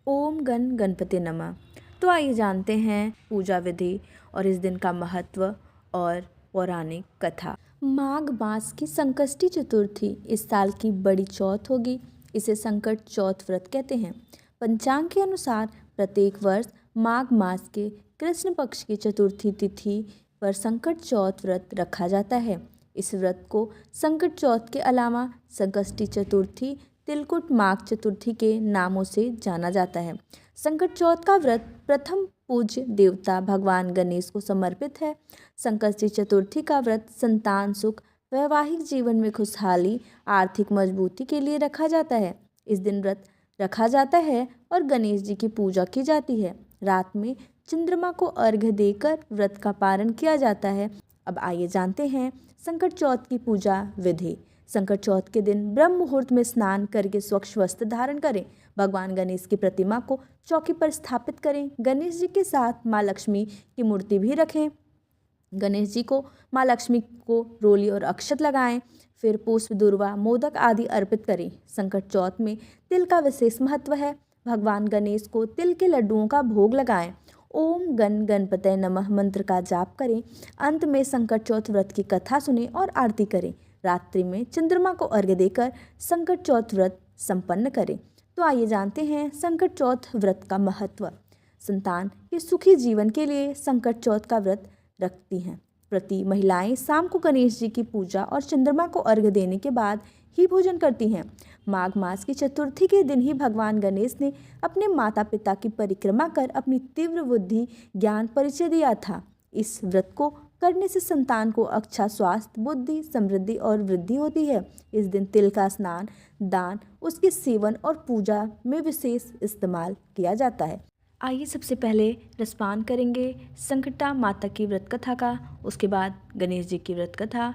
ओम गण गणपति नमः। तो आइए जानते हैं पूजा विधि और इस दिन का महत्व और पौराणिक कथा। माघ मास की संकष्टी चतुर्थी इस साल की बड़ी चौथ होगी। इसे संकट चौथ व्रत कहते हैं। पंचांग के अनुसार प्रत्येक वर्ष माघ मास के कृष्ण पक्ष की चतुर्थी तिथि पर संकट चौथ व्रत रखा जाता है। इस व्रत को संकट चौथ के अलावा संकष्टी चतुर्थी, तिलकुट माघ चतुर्थी के नामों से जाना जाता है। संकट चौथ का व्रत प्रथम पूज्य देवता भगवान गणेश को समर्पित है। संकष्टी चतुर्थी का व्रत संतान सुख, वैवाहिक जीवन में खुशहाली, आर्थिक मजबूती के लिए रखा जाता है। इस दिन व्रत रखा जाता है और गणेश जी की पूजा की जाती है। रात में चंद्रमा को अर्घ्य देकर व्रत का पारण किया जाता है। अब आइए जानते हैं संकट चौथ की पूजा विधि। संकट चौथ के दिन ब्रह्म मुहूर्त में स्नान करके स्वच्छ वस्त्र धारण करें। भगवान गणेश की प्रतिमा को चौकी पर स्थापित करें। गणेश जी के साथ माँ लक्ष्मी की मूर्ति भी रखें। गणेश जी को, माँ लक्ष्मी को रोली और अक्षत लगाएं। फिर पुष्प, दूर्वा, मोदक आदि अर्पित करें। संकट चौथ में तिल का विशेष महत्व है। भगवान गणेश को तिल के लड्डुओं का भोग लगाएं। ओम गण गणपतये नमः मंत्र का जाप करें। अंत में संकट चौथ व्रत की कथा सुने और आरती करें। रात्रि में चंद्रमा को अर्घ्य देकर संकट चौथ व्रत संपन्न करें। तो आइए जानते हैं संकट चौथ व्रत का महत्व। संतान के सुखी जीवन के लिए संकट चौथ का व्रत रखती हैं। प्रति महिलाएं शाम को गणेश जी की पूजा और चंद्रमा को अर्घ्य देने के बाद ही भोजन करती हैं। माघ मास की चतुर्थी के दिन ही भगवान गणेश ने अपने माता पिता की परिक्रमा कर अपनी तीव्र बुद्धि ज्ञान परिचय दिया था। इस व्रत को करने से संतान को अच्छा स्वास्थ्य, बुद्धि, समृद्धि और वृद्धि होती है। इस दिन तिल का स्नान, दान, उसके सेवन और पूजा में विशेष इस्तेमाल किया जाता है। आइए सबसे पहले रसपान करेंगे संकटा माता की व्रत कथा का, उसके बाद गणेश जी की व्रत कथा।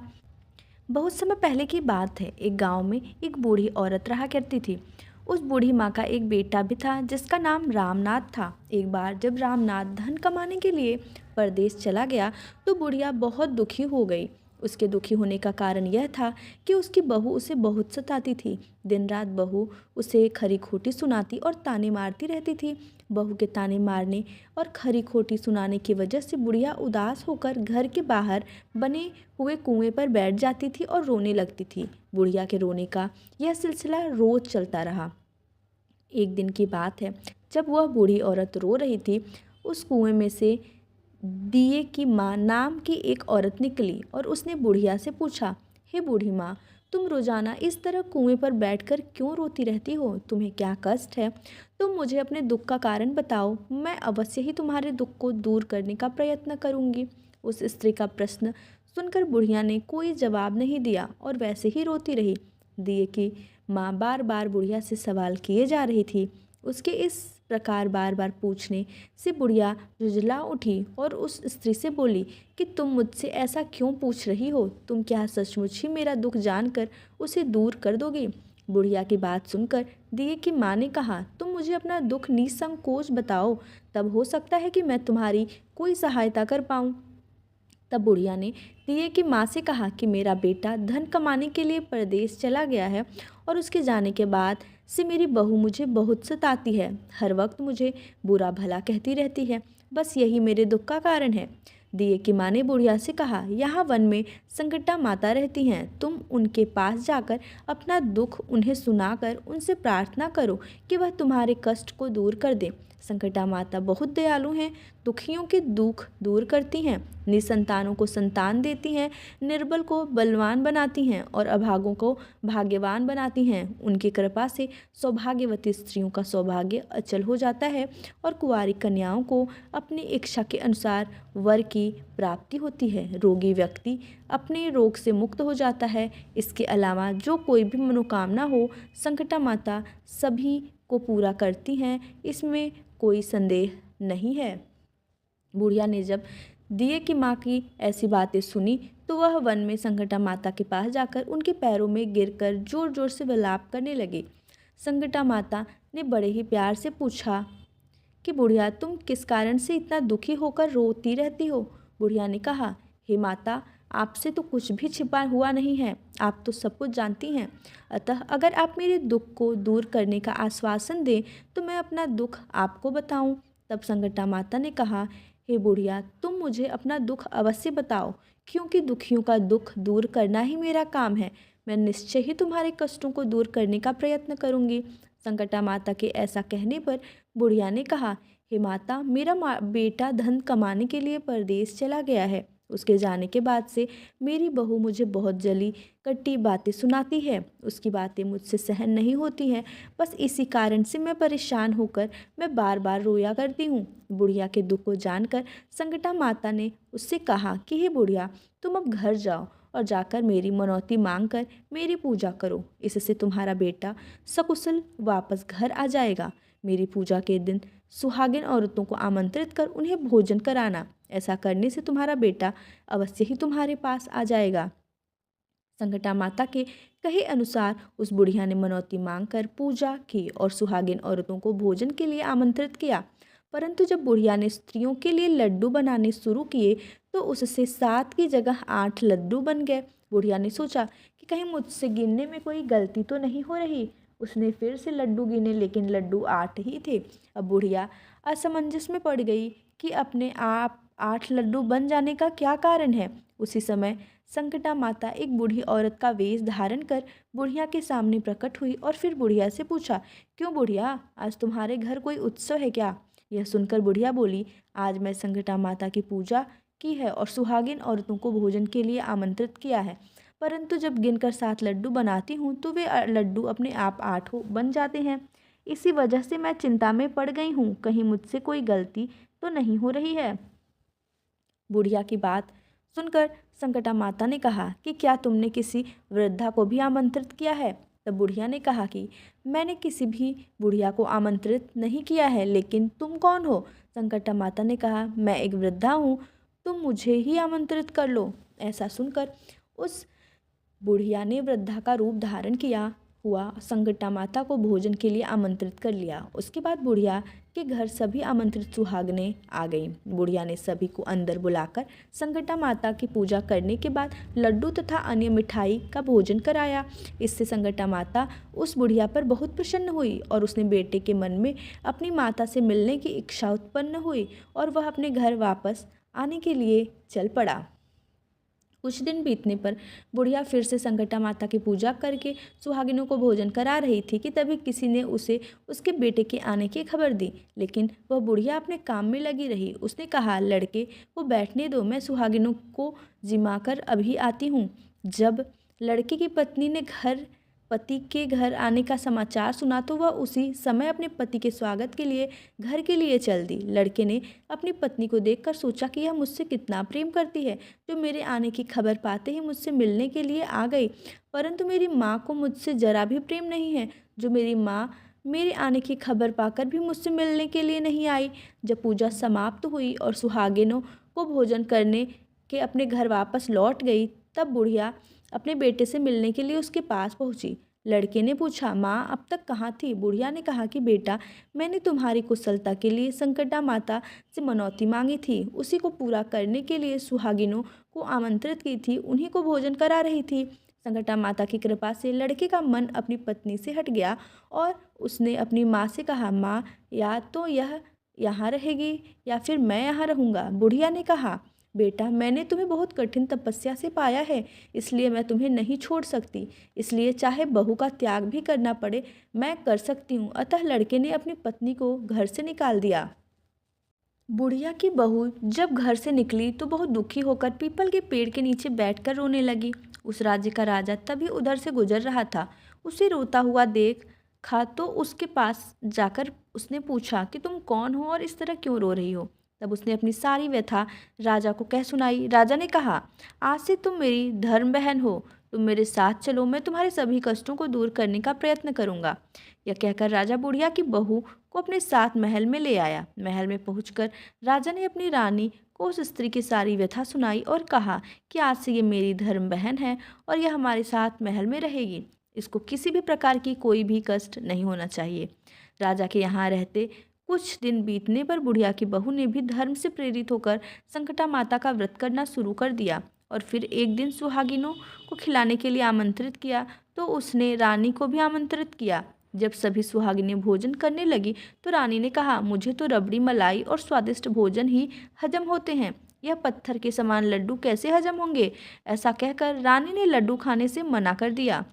बहुत समय पहले की बात है। एक गांव में एक बूढ़ी औरत रहा करती थी। उस बूढ़ी माँ का एक बेटा भी था जिसका नाम रामनाथ था। एक बार जब रामनाथ धन कमाने के लिए परदेश चला गया तो बुढ़िया बहुत दुखी हो गई। उसके दुखी होने का कारण यह था कि उसकी बहू उसे बहुत सताती थी। दिन रात बहू उसे खरी खोटी सुनाती और ताने मारती रहती थी। बहू के ताने मारने और खरी खोटी सुनाने की वजह से बुढ़िया उदास होकर घर के बाहर बने हुए कुएं पर बैठ जाती थी और रोने लगती थी। बुढ़िया के रोने का यह सिलसिला रोज चलता रहा। एक दिन की बात है, जब वह बूढ़ी औरत रो रही थी, उस कुएं में से दिए की माँ नाम की एक औरत निकली और उसने बुढ़िया से पूछा, हे बूढ़ी माँ, तुम रोजाना इस तरह कुएं पर बैठकर क्यों रोती रहती हो? तुम्हें क्या कष्ट है? तुम मुझे अपने दुख का कारण बताओ, मैं अवश्य ही तुम्हारे दुख को दूर करने का प्रयत्न करूंगी। उस स्त्री का प्रश्न सुनकर बुढ़िया ने कोई जवाब नहीं दिया और वैसे ही रोती रही। दिए की माँ बार बार बुढ़िया से सवाल किए जा रही थी। उसके इस प्रकार बार बार पूछने से बुढ़िया झुंझला उठी और उस स्त्री से बोली कि तुम मुझसे ऐसा क्यों पूछ रही हो? तुम क्या सचमुच ही मेरा दुख जानकर उसे दूर कर दोगी? बुढ़िया की बात सुनकर दिए की माँ ने कहा, तुम मुझे अपना दुख निसंकोच बताओ, तब हो सकता है कि मैं तुम्हारी कोई सहायता कर पाऊँ। तब बुढ़िया ने दिए की माँ से कहा कि मेरा बेटा धन कमाने के लिए परदेश चला गया है और उसके जाने के बाद से मेरी बहू मुझे बहुत सताती है। हर वक्त मुझे बुरा भला कहती रहती है। बस यही मेरे दुख का कारण है। दिए की माँ ने बुढ़िया से कहा, यहाँ वन में संकटा माता रहती हैं। तुम उनके पास जाकर अपना दुख उन्हें सुनाकर उनसे प्रार्थना करो कि वह तुम्हारे कष्ट को दूर कर दे। संकटा माता बहुत दयालु हैं, दुखियों के दुख दूर करती हैं, निसंतानों को संतान देती हैं, निर्बल को बलवान बनाती हैं और अभागों को भाग्यवान बनाती हैं। उनकी कृपा से सौभाग्यवती स्त्रियों का सौभाग्य अचल हो जाता है और कुंवारी कन्याओं को अपनी इच्छा के अनुसार वर की प्राप्ति होती है। रोगी व्यक्ति अपने रोग से मुक्त हो जाता है। इसके अलावा जो कोई भी मनोकामना हो, संकटा माता सभी को पूरा करती हैं, इसमें कोई संदेह नहीं है। बुढ़िया ने जब दिए की माँ की ऐसी बातें सुनी तो वह वन में संकटा माता के पास जाकर उनके पैरों में गिरकर जोर जोर से विलाप करने लगी। संकटा माता ने बड़े ही प्यार से पूछा कि बुढ़िया, तुम किस कारण से इतना दुखी होकर रोती रहती हो? बुढ़िया ने कहा, हे माता, आपसे तो कुछ भी छिपा हुआ नहीं है, आप तो सब कुछ जानती हैं। अतः अगर आप मेरे दुख को दूर करने का आश्वासन दें तो मैं अपना दुख आपको बताऊं। तब संगटा माता ने कहा, हे बुढ़िया, तुम मुझे अपना दुख अवश्य बताओ, क्योंकि दुखियों का दुख दूर करना ही मेरा काम है। मैं निश्चय ही तुम्हारे कष्टों को दूर करने का प्रयत्न करूंगी। संकटा माता के ऐसा कहने पर बुढ़िया ने कहा, हे माता, मेरा बेटा धन कमाने के लिए परदेश चला गया है। उसके जाने के बाद से मेरी बहू मुझे बहुत जली कट्टी बातें सुनाती है। उसकी बातें मुझसे सहन नहीं होती हैं। बस इसी कारण से मैं परेशान होकर मैं बार बार रोया करती हूँ। बुढ़िया के दुख को जानकर संकटा माता ने उससे कहा कि हे बुढ़िया, तुम अब घर जाओ और जाकर मेरी मनौती मांग कर मेरी पूजा करो। इससे तुम्हारा बेटा सकुशल वापस घर आ जाएगा। मेरी पूजा के दिन सुहागिन औरतों को आमंत्रित कर उन्हें भोजन कराना। ऐसा करने से तुम्हारा बेटा अवश्य ही तुम्हारे पास आ जाएगा। संकटा माता के कहे अनुसार उस बुढ़िया ने मनौती मांगकर पूजा की और सुहागिन औरतों को भोजन के लिए आमंत्रित किया। परंतु जब बुढ़िया ने स्त्रियों के लिए लड्डू बनाने शुरू किए तो उससे 7 की जगह 8 लड्डू बन गए। बुढ़िया ने सोचा कि कहीं मुझसे गिनने में कोई गलती तो नहीं हो रही। उसने फिर से लड्डू गिने, लेकिन लड्डू 8 ही थे। अब बुढ़िया असमंजस में पड़ गई कि अपने आप 8 लड्डू बन जाने का क्या कारण है। उसी समय संकटा माता एक बूढ़ी औरत का वेश धारण कर बुढ़िया के सामने प्रकट हुई और फिर बुढ़िया से पूछा, क्यों बुढ़िया, आज तुम्हारे घर कोई उत्सव है क्या? यह सुनकर बुढ़िया बोली, आज मैं संकटा माता की पूजा की है और सुहागिन औरतों को भोजन के लिए आमंत्रित किया है। परंतु जब गिनकर 7 लड्डू बनाती हूँ तो वे लड्डू अपने आप 8 बन जाते हैं। इसी वजह से मैं चिंता में पड़ गई हूँ, कहीं मुझसे कोई गलती तो नहीं हो रही है। बुढ़िया की बात सुनकर संकटा माता ने कहा कि क्या तुमने किसी वृद्धा को भी आमंत्रित किया है? तब बुढ़िया ने कहा कि मैंने किसी भी बुढ़िया को आमंत्रित नहीं किया है, लेकिन तुम कौन हो? संकटा माता ने कहा, मैं एक वृद्धा हूँ, तुम मुझे ही आमंत्रित कर लो। ऐसा सुनकर उस बुढ़िया ने वृद्धा का रूप धारण किया हुआ संकटा माता को भोजन के लिए आमंत्रित कर लिया। उसके बाद बुढ़िया के घर सभी आमंत्रित सुहागनें आ गईं। बुढ़िया ने सभी को अंदर बुलाकर संकटा माता की पूजा करने के बाद लड्डू तथा अन्य मिठाई का भोजन कराया। इससे संकटा माता उस बुढ़िया पर बहुत प्रसन्न हुई और उसने बेटे के मन में अपनी माता से मिलने की इच्छा उत्पन्न हुई और वह अपने घर वापस आने के लिए चल पड़ा। कुछ दिन बीतने पर बुढ़िया फिर से संकटा माता की पूजा करके सुहागिनों को भोजन करा रही थी कि तभी किसी ने उसे उसके बेटे के आने की खबर दी, लेकिन वह बुढ़िया अपने काम में लगी रही। उसने कहा, लड़के को बैठने दो, मैं सुहागिनों को जिमाकर अभी आती हूँ। जब लड़के की पत्नी ने पति के घर आने का समाचार सुना तो वह उसी समय अपने पति के स्वागत के लिए घर के लिए चल दी। लड़के ने अपनी पत्नी को देखकर सोचा कि यह मुझसे कितना प्रेम करती है, जो मेरे आने की खबर पाते ही मुझसे मिलने के लिए आ गई। परंतु मेरी माँ को मुझसे जरा भी प्रेम नहीं है, जो मेरी माँ मेरे आने की खबर पाकर भी मुझसे मिलने के लिए नहीं आई। जब पूजा समाप्त हुई और सुहागिनों को भोजन करने के अपने घर वापस लौट गई, तब बुढ़िया अपने बेटे से मिलने के लिए उसके पास पहुंची। लड़के ने पूछा, माँ अब तक कहाँ थी? बुढ़िया ने कहा कि बेटा, मैंने तुम्हारी कुशलता के लिए संकटा माता से मनौती मांगी थी, उसी को पूरा करने के लिए सुहागिनों को आमंत्रित की थी, उन्हीं को भोजन करा रही थी। संकटा माता की कृपा से लड़के का मन अपनी पत्नी से हट गया और उसने अपनी माँ से कहा, माँ, या तो यह यहाँ रहेगी या फिर मैं यहाँ रहूँगा। बुढ़िया ने कहा, बेटा, मैंने तुम्हें बहुत कठिन तपस्या से पाया है, इसलिए मैं तुम्हें नहीं छोड़ सकती। इसलिए चाहे बहू का त्याग भी करना पड़े, मैं कर सकती हूँ। अतः लड़के ने अपनी पत्नी को घर से निकाल दिया। बुढ़िया की बहू जब घर से निकली तो बहुत दुखी होकर पीपल के पेड़ के नीचे बैठकर रोने लगी। उस राज्य का राजा तभी उधर से गुजर रहा था। उसे रोता हुआ देखा तो उसके पास जाकर उसने पूछा कि तुम कौन हो और इस तरह क्यों रो रही हो? तब उसने अपनी सारी व्यथा राजा को कह सुनाई। राजा ने कहा, आज से तुम मेरी धर्म बहन हो, तुम मेरे साथ चलो, मैं तुम्हारे सभी कष्टों को दूर करने का प्रयत्न करूंगा। यह कहकर राजा बुढ़िया की बहू को अपने साथ महल में ले आया। महल में पहुंचकर राजा ने अपनी रानी को उस स्त्री की सारी व्यथा सुनाई और कहा कि आज से ये मेरी धर्म बहन है और यह हमारे साथ महल में रहेगी। इसको किसी भी प्रकार की कोई भी कष्ट नहीं होना चाहिए। राजा के यहाँ रहते कुछ दिन बीतने पर बुढ़िया की बहू ने भी धर्म से प्रेरित होकर संकटा माता का व्रत करना शुरू कर दिया और फिर एक दिन सुहागिनों को खिलाने के लिए आमंत्रित किया तो उसने रानी को भी आमंत्रित किया। जब सभी सुहागिनें भोजन करने लगी तो रानी ने कहा, मुझे तो रबड़ी मलाई और स्वादिष्ट भोजन ही हजम होते हैं, यह पत्थर के समान लड्डू कैसे हजम होंगे। ऐसा कहकर रानी ने लड्डू खाने से मना कर दिया।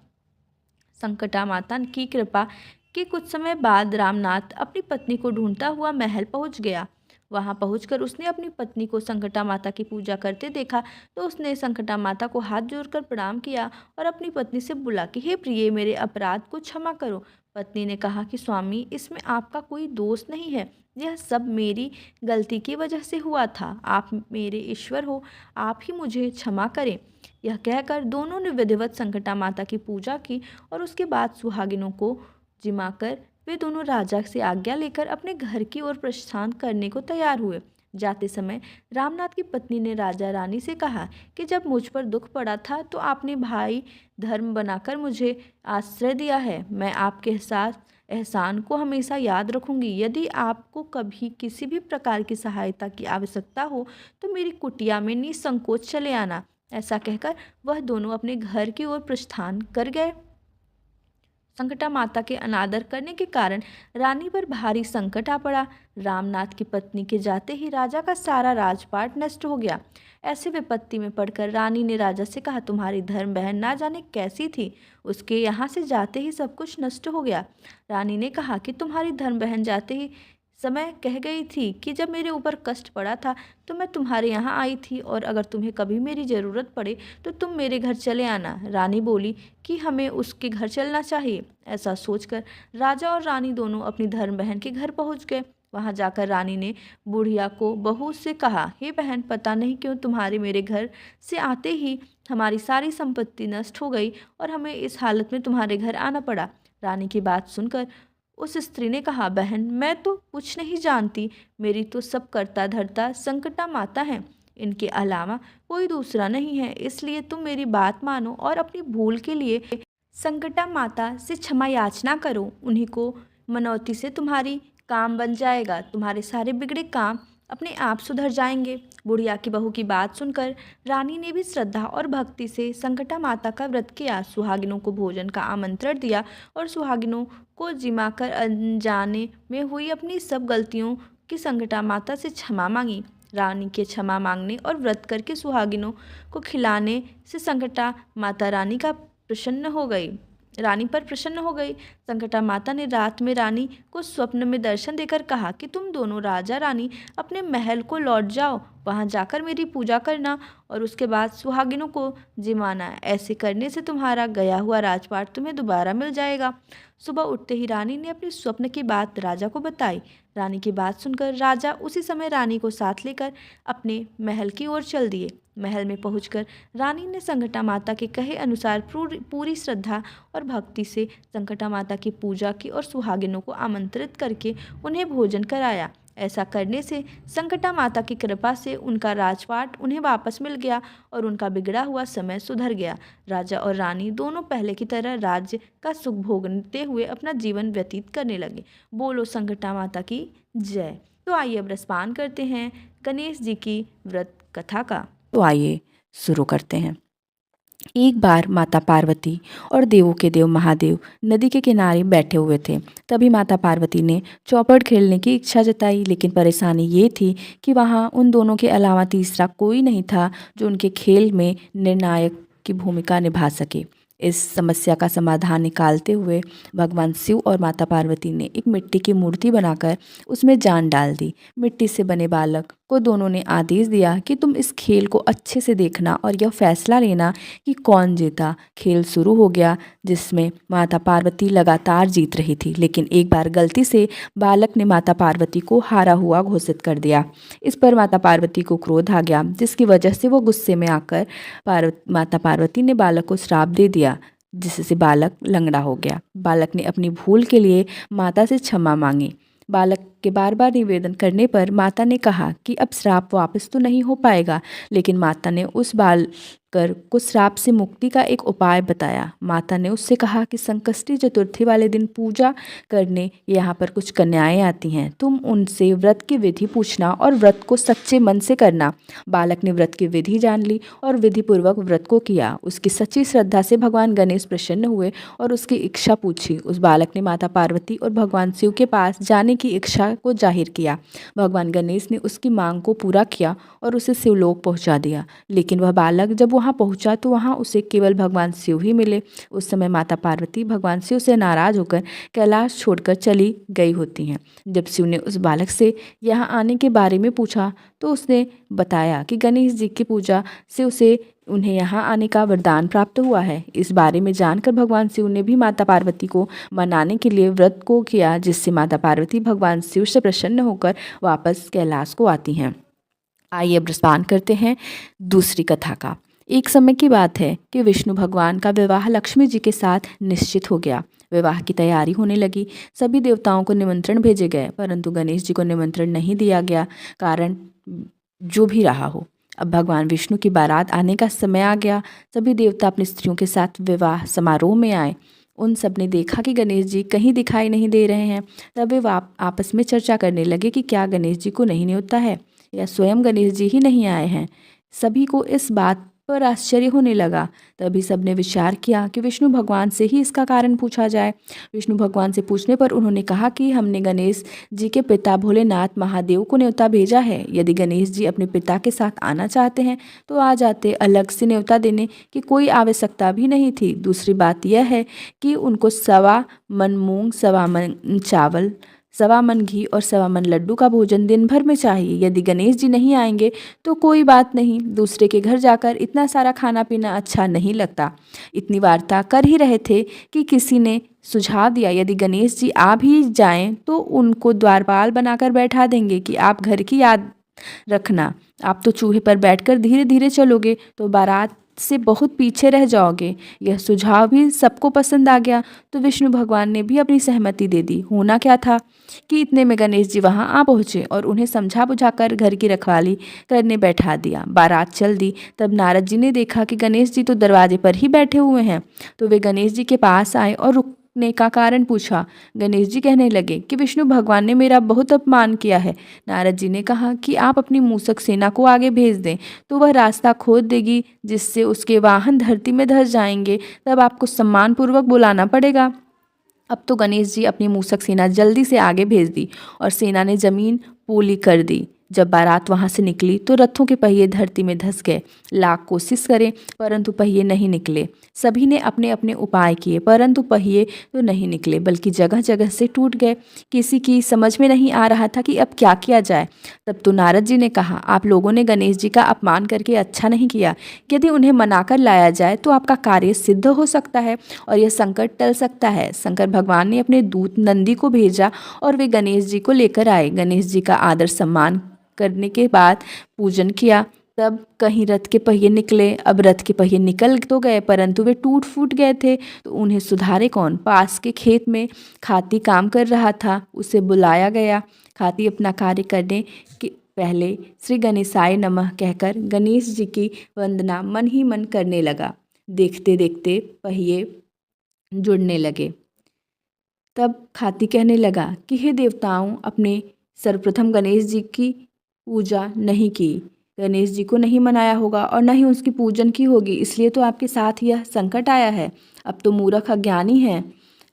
संकटा माता की कृपा के कुछ समय बाद रामनाथ अपनी पत्नी को ढूंढता हुआ महल पहुंच गया। वहां पहुंचकर उसने अपनी पत्नी को संकटा माता की पूजा करते देखा तो उसने संकटा माता को हाथ जोड़कर प्रणाम किया और अपनी पत्नी से बोला कि हे प्रिय, मेरे अपराध को क्षमा करो। पत्नी ने कहा कि स्वामी, इसमें आपका कोई दोष नहीं है, यह सब मेरी गलती की वजह से हुआ था। आप मेरे ईश्वर हो, आप ही मुझे क्षमा करें। यह कहकर दोनों ने विधिवत संकटा माता की पूजा की और उसके बाद सुहागिनों को जिमाकर वे दोनों राजा से आज्ञा लेकर अपने घर की ओर प्रस्थान करने को तैयार हुए। जाते समय रामनाथ की पत्नी ने राजा रानी से कहा कि जब मुझ पर दुख पड़ा था तो आपने भाई धर्म बनाकर मुझे आश्रय दिया है। मैं आपके साथ एहसान को हमेशा याद रखूंगी। यदि आपको कभी किसी भी प्रकार की सहायता की आवश्यकता हो तो मेरी कुटिया में निसंकोच चले आना। ऐसा कहकर वह दोनों अपने घर की ओर प्रस्थान कर गए। संकटा माता के अनादर करने के कारण रानी पर भारी संकट आ पड़ा। रामनाथ की पत्नी के जाते ही राजा का सारा राजपाट नष्ट हो गया। ऐसे विपत्ति में पड़कर रानी ने राजा से कहा, तुम्हारी धर्म बहन ना जाने कैसी थी, उसके यहाँ से जाते ही सब कुछ नष्ट हो गया। रानी ने कहा कि तुम्हारी धर्म बहन जाते ही समय कह गई थी कि जब मेरे ऊपर कष्ट पड़ा था तो मैं तुम्हारे यहाँ आई थी और अगर तुम्हें कभी मेरी ज़रूरत पड़े तो तुम मेरे घर चले आना। रानी बोली कि हमें उसके घर चलना चाहिए। ऐसा सोचकर राजा और रानी दोनों अपनी धर्म बहन के घर पहुँच गए। वहाँ जाकर रानी ने बुढ़िया को बहू से कहा, हे बहन, पता नहीं क्यों तुम्हारे मेरे घर से आते ही हमारी सारी संपत्ति नष्ट हो गई और हमें इस हालत में तुम्हारे घर आना पड़ा। रानी की बात सुनकर उस स्त्री ने कहा, बहन, मैं तो कुछ नहीं जानती, मेरी तो सब करता धरता संकटा माता है, इनके अलावा कोई दूसरा नहीं है, इसलिए तुम मेरी बात मानो और अपनी भूल के लिए संकटा माता से क्षमा याचना करो। उन्हीं को मनौती से तुम्हारी काम बन जाएगा, तुम्हारे सारे बिगड़े काम अपने आप सुधर जाएंगे। बुढ़िया की बहू की बात सुनकर रानी ने भी श्रद्धा और भक्ति से संकटा माता का व्रत किया, सुहागिनों को भोजन का आमंत्रण दिया और सुहागिनों को जिमाकर अनजाने में हुई अपनी सब गलतियों की संकटा माता से क्षमा मांगी। रानी के क्षमा मांगने और व्रत करके सुहागिनों को खिलाने से संकटा माता रानी पर प्रसन्न हो गई। संकटा माता ने रात में रानी को स्वप्न में दर्शन देकर कहा कि तुम दोनों राजा रानी अपने महल को लौट जाओ, वहां जाकर मेरी पूजा करना और उसके बाद सुहागिनों को जिमाना। ऐसे करने से तुम्हारा गया हुआ राजपाट तुम्हें दोबारा मिल जाएगा। सुबह उठते ही रानी ने अपने स्वप्न की बात राजा को बताई। रानी की बात सुनकर राजा उसी समय रानी को साथ लेकर अपने महल की ओर चल दिए। महल में पहुंचकर रानी ने संकटा माता के कहे अनुसार पूरी श्रद्धा और भक्ति से संकटा माता की पूजा की और सुहागिनों को आमंत्रित करके उन्हें भोजन कराया। ऐसा करने से संकटा माता की कृपा से उनका राजपाट उन्हें वापस मिल गया और उनका बिगड़ा हुआ समय सुधर गया। राजा और रानी दोनों पहले की तरह राज्य का सुख भोगते हुए अपना जीवन व्यतीत करने लगे। बोलो संकटा माता की जय। तो आइए अब रसपान करते हैं गणेश जी की व्रत कथा का। तो आइए शुरू करते हैं। एक बार माता पार्वती और देवों के देव महादेव नदी के किनारे बैठे हुए थे। तभी माता पार्वती ने चौपड़ खेलने की इच्छा जताई, लेकिन परेशानी ये थी कि वहाँ उन दोनों के अलावा तीसरा कोई नहीं था जो उनके खेल में निर्णायक की भूमिका निभा सके। इस समस्या का समाधान निकालते हुए भगवान शिव और माता पार्वती ने एक मिट्टी की मूर्ति बनाकर उसमें जान डाल दी। मिट्टी से बने बालक को दोनों ने आदेश दिया कि तुम इस खेल को अच्छे से देखना और यह फैसला लेना कि कौन जीता। खेल शुरू हो गया, जिसमें माता पार्वती लगातार जीत रही थी, लेकिन एक बार गलती से बालक ने माता पार्वती को हारा हुआ घोषित कर दिया। इस पर माता पार्वती को क्रोध आ गया, जिसकी वजह से वो गुस्से में आकर माता पार्वती ने बालक को श्राप दे दिया, जिससे बालक लंगड़ा हो गया। बालक ने अपनी भूल के लिए माता से क्षमा मांगी। बालक के बार बार निवेदन करने पर माता ने कहा कि अब श्राप वापस तो नहीं हो पाएगा, लेकिन माता ने उस बालकर को श्राप से मुक्ति का एक उपाय बताया। माता ने उससे कहा कि संकष्टी चतुर्थी वाले दिन पूजा करने यहाँ पर कुछ कन्याएं आती हैं, तुम उनसे व्रत की विधि पूछना और व्रत को सच्चे मन से करना। बालक ने व्रत की विधि जान ली और विधि पूर्वक व्रत को किया। उसकी सच्ची श्रद्धा से भगवान गणेश प्रसन्न हुए और उसकी इच्छा पूछी। उस बालक ने माता पार्वती और भगवान शिव के पास जाने की इच्छा को जाहिर किया। भगवान गणेश ने उसकी मांग को पूरा किया और उसे शिवलोक पहुंचा दिया। लेकिन वह बालक जब वहां पहुंचा तो वहां उसे केवल भगवान शिव ही मिले। उस समय माता पार्वती भगवान शिव से नाराज होकर कैलाश छोड़कर चली गई होती हैं। जब शिव ने उस बालक से यहाँ आने के बारे में पूछा तो उसने बताया कि गणेश जी की पूजा से उसे उन्हें यहाँ आने का वरदान प्राप्त हुआ है। इस बारे में जानकर भगवान शिव ने भी माता पार्वती को मनाने के लिए व्रत को किया, जिससे माता पार्वती भगवान शिव से प्रसन्न होकर वापस कैलाश को आती हैं। आइए अब प्रस्थान करते हैं दूसरी कथा का। एक समय की बात है कि विष्णु भगवान का विवाह लक्ष्मी जी के साथ निश्चित हो गया। विवाह की तैयारी होने लगी। सभी देवताओं को निमंत्रण भेजे गए, परंतु गणेश जी को निमंत्रण नहीं दिया गया। कारण जो भी रहा हो, अब भगवान विष्णु की बारात आने का समय आ गया। सभी देवता अपनी स्त्रियों के साथ विवाह समारोह में आए। उन सब ने देखा कि गणेश जी कहीं दिखाई नहीं दे रहे हैं। तब वे आपस में चर्चा करने लगे कि क्या गणेश जी को नहीं न्योता है या स्वयं गणेश जी ही नहीं आए हैं। सभी को इस बात पर आश्चर्य होने लगा। तभी सबने विचार किया कि विष्णु भगवान से ही इसका कारण पूछा जाए। विष्णु भगवान से पूछने पर उन्होंने कहा कि हमने गणेश जी के पिता भोलेनाथ महादेव को न्योता भेजा है। यदि गणेश जी अपने पिता के साथ आना चाहते हैं तो आ जाते, अलग से न्योता देने की कोई आवश्यकता भी नहीं थी। दूसरी बात यह है कि उनको 1.25 मन मूंग, 1.25 मन चावल, 1.25 मन घी और 1.25 मन लड्डू का भोजन दिन भर में चाहिए। यदि गणेश जी नहीं आएंगे तो कोई बात नहीं, दूसरे के घर जाकर इतना सारा खाना पीना अच्छा नहीं लगता। इतनी वार्ता कर ही रहे थे कि किसी ने सुझाव दिया, यदि गणेश जी आ भी जाएं तो उनको द्वारपाल बनाकर बैठा देंगे कि आप घर की याद रखना। आप तो चूहे पर बैठकर धीरे धीरे चलोगे तो बारात से बहुत पीछे रह जाओगे। यह सुझाव भी सबको पसंद आ गया तो विष्णु भगवान ने भी अपनी सहमति दे दी। होना क्या था कि इतने में गणेश जी वहां आ पहुंचे और उन्हें समझा बुझाकर घर की रखवाली करने बैठा दिया। बारात चल दी। तब नारद जी ने देखा कि गणेश जी तो दरवाजे पर ही बैठे हुए हैं, तो वे गणेश जी के पास आए और रुकने का कारण पूछा। गणेश जी कहने लगे कि विष्णु भगवान ने मेरा बहुत अपमान किया है। नारद जी ने कहा कि आप अपनी मूसक सेना को आगे भेज दें तो वह रास्ता खोद देगी, जिससे उसके वाहन धरती में धंस जाएंगे। तब आपको सम्मानपूर्वक बुलाना पड़ेगा। अब तो गणेश जी अपनी मूसक सेना जल्दी से आगे भेज दी और सेना ने जमीन पोली कर दी। जब बारात वहां से निकली तो रथों के पहिए धरती में धंस गए। लाख कोशिश करें परंतु पहिए नहीं निकले। सभी ने अपने अपने उपाय किए परंतु पहिए तो नहीं निकले, बल्कि जगह जगह से टूट गए। किसी की समझ में नहीं आ रहा था कि अब क्या किया जाए। तब तो नारद जी ने कहा, आप लोगों ने गणेश जी का अपमान करके अच्छा नहीं किया। यदि उन्हें मनाकर लाया जाए तो आपका कार्य सिद्ध हो सकता है और यह संकट टल सकता है। शंकर भगवान ने अपने दूत नंदी को भेजा और वे गणेश जी को लेकर आए। गणेश जी का आदर सम्मान करने के बाद पूजन किया। तब कहीं रथ के पहिए निकले। अब रथ के पहिए निकल तो गए परंतु वे टूट फूट गए थे, तो उन्हें सुधारे कौन। पास के खेत में खाती काम कर रहा था, उसे बुलाया गया। खाती अपना कार्य करने के पहले श्री गणेशाय नमः कहकर गणेश जी की वंदना मन ही मन करने लगा। देखते देखते पहिए जुड़ने लगे। तब खाती कहने लगा कि हे देवताओं, अपने सर्वप्रथम गणेश जी की पूजा नहीं की, गणेश जी को नहीं मनाया होगा और न ही उसकी पूजन की होगी, इसलिए तो आपके साथ यह संकट आया है। अब तो मूर्ख अज्ञानी हैं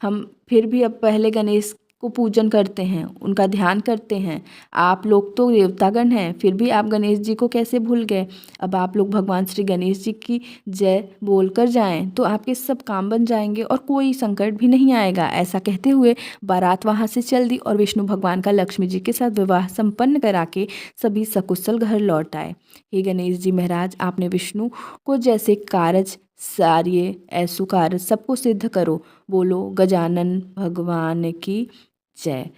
हम, फिर भी अब पहले गणेश को पूजन करते हैं, उनका ध्यान करते हैं। आप लोग तो देवतागण हैं, फिर भी आप गणेश जी को कैसे भूल गए। अब आप लोग भगवान श्री गणेश जी की जय बोलकर जाएं तो आपके सब काम बन जाएंगे और कोई संकट भी नहीं आएगा। ऐसा कहते हुए बारात वहां से चल दी और विष्णु भगवान का लक्ष्मी जी के साथ विवाह संपन्न करा के सभी सकुशल घर लौट आए। हे गणेश जी महाराज, आपने विष्णु को जैसे कारज सारिये ऐसु कार्य सबको सिद्ध करो। बोलो गजानन भगवान की जय।